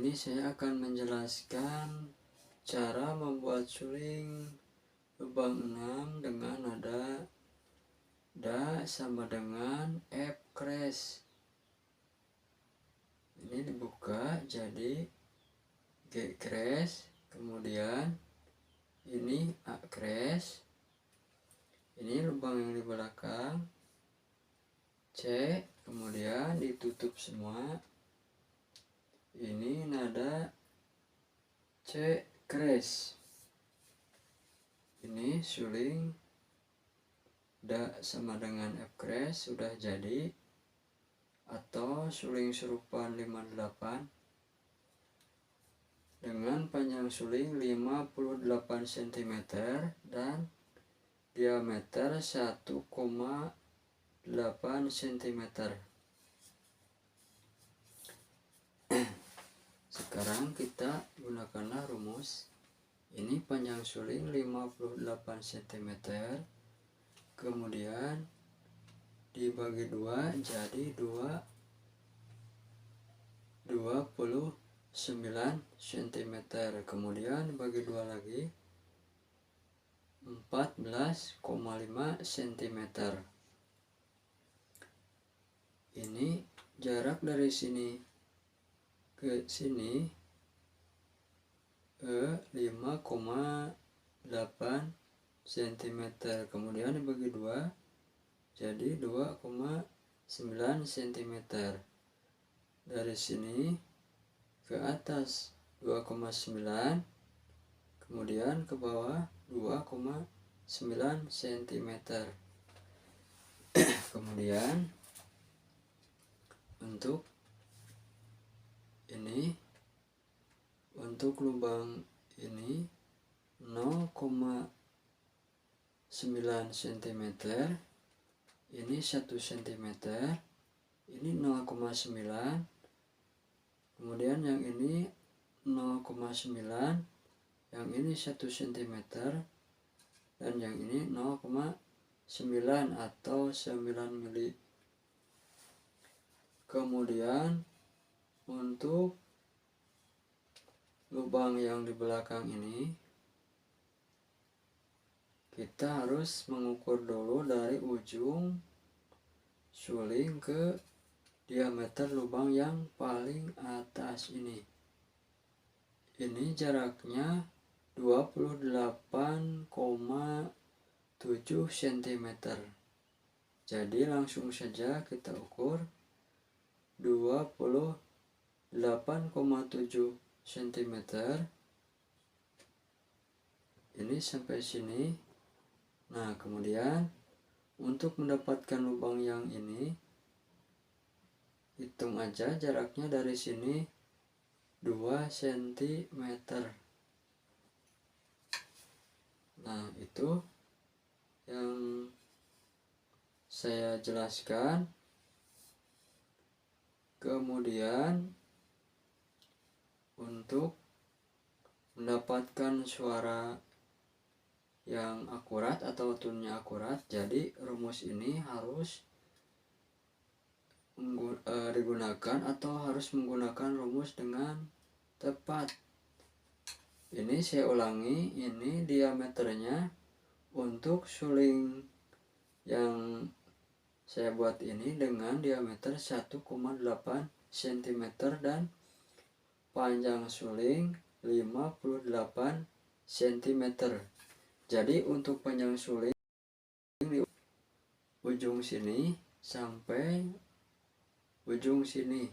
ini saya akan menjelaskan cara membuat suling lubang 6 dengan nada Da sama dengan F crash. Ini dibuka jadi G crash, kemudian ini A crash, ini lubang yang di belakang C, kemudian ditutup semua. Ini nada C crash. Ini suling Da sama dengan F crash sudah jadi, atau suling serupan 58 dengan panjang suling 58 cm dan diameter 1,8 cm. Sekarang kita gunakanlah rumus. Ini panjang suling 58 cm, kemudian dibagi 2 jadi 29 cm, kemudian bagi 2 lagi 14,5 cm. Ini jarak dari sini ke sini 5,8 cm, kemudian dibagi 2 jadi 2,9 cm. Dari sini ke atas 2,9, kemudian ke bawah 2,9 cm. Kemudian untuk ini, untuk lubang ini 0,9 cm, ini 1 cm, ini 0,9, kemudian yang ini 0,9, yang ini 1 cm, dan yang ini 0,9 atau 9 mili. Kemudian untuk lubang yang di belakang ini kita harus mengukur dulu dari ujung suling ke diameter lubang yang paling atas ini. Ini jaraknya 28,7 cm. Jadi langsung saja kita ukur 28,7 cm. Ini sampai sini. Nah, kemudian untuk mendapatkan lubang yang ini, hitung aja jaraknya dari sini 2 cm. Nah, itu yang saya jelaskan. Kemudian untuk mendapatkan suara yang akurat atau tunnya akurat, jadi rumus ini harus digunakan atau harus menggunakan rumus dengan tepat. Ini saya ulangi, ini diameternya untuk suling yang saya buat ini dengan diameter 1,8 cm dan panjang suling 58 cm. Jadi untuk panjang suling di ujung sini sampai ujung sini.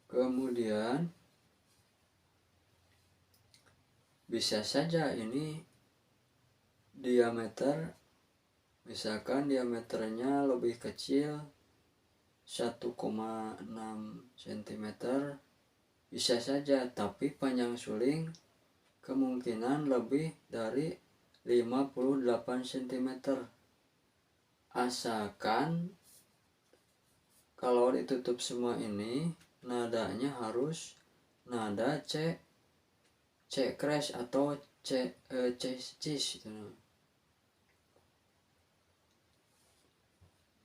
Kemudian bisa saja ini diameter, misalkan diameternya lebih kecil 1,6 cm, bisa saja, tapi panjang suling kemungkinan lebih dari 58 cm. Asalkan kalau ditutup semua ini nadanya harus nada C crash atau C cis gitu.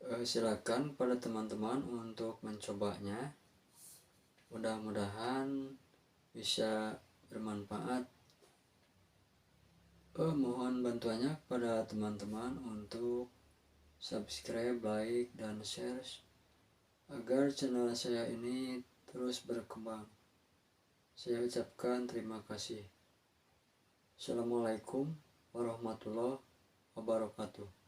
Silakan pada teman-teman untuk mencobanya. Mudah-mudahan bisa bermanfaat. Mohon bantuannya kepada teman-teman untuk subscribe, like, dan share agar channel saya ini terus berkembang. Saya ucapkan terima kasih. Assalamualaikum warahmatullahi wabarakatuh.